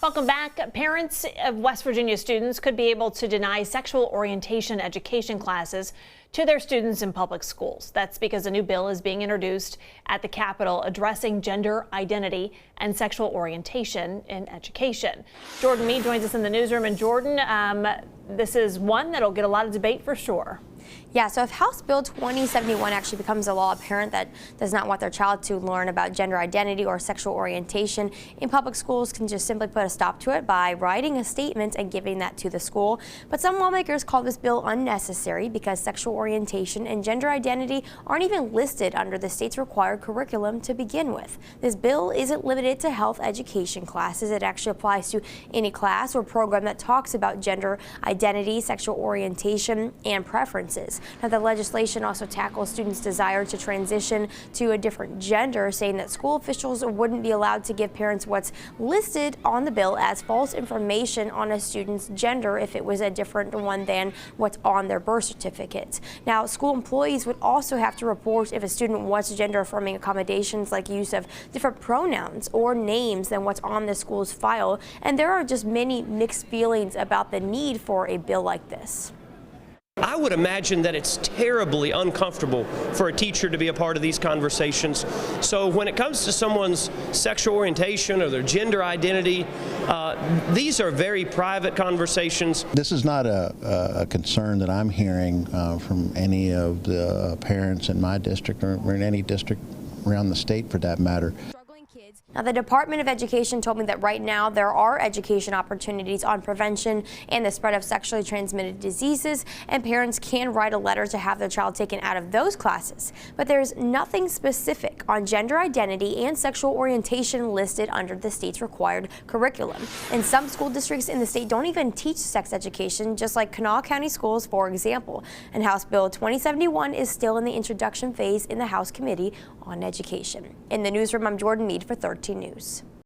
Welcome back. Parents of West Virginia students could be able to deny sexual orientation education classes to their students in public schools. That's because a new bill is being introduced at the Capitol addressing gender identity and sexual orientation in education. Jordan Meade joins us in the newsroom. And Jordan, this is one that'll get a lot of debate for sure. Yeah, so if House Bill 2071 actually becomes a law, a parent that does not want their child to learn about gender identity or sexual orientation in public schools can just simply put a stop to it by writing a statement and giving that to the school. But some lawmakers call this bill unnecessary because sexual orientation and gender identity aren't even listed under the state's required curriculum to begin with. This bill isn't limited to health education classes. It actually applies to any class or program that talks about gender identity, sexual orientation, and preferences. Now, the legislation also tackles students' desire to transition to a different gender, saying that school officials wouldn't be allowed to give parents what's listed on the bill as false information on a student's gender if it was a different one than what's on their birth certificate. Now, school employees would also have to report if a student wants gender-affirming accommodations like use of different pronouns or names than what's on the school's file. And there are just many mixed feelings about the need for a bill like this. I would imagine that it's terribly uncomfortable for a teacher to be a part of these conversations. So when it comes to someone's sexual orientation or their gender identity, these are very private conversations. This is not a concern that I'm hearing from any of the parents in my district or in any district around the state for that matter. Now, the Department of Education told me that right now there are education opportunities on prevention and the spread of sexually transmitted diseases, and parents can write a letter to have their child taken out of those classes. But there's nothing specific on gender identity and sexual orientation listed under the state's required curriculum. And some school districts in the state don't even teach sex education, just like Kanawha County Schools, for example. And House Bill 2071 is still in the introduction phase in the House Committee on Education. In the newsroom, I'm Jordan Meade for 13 News.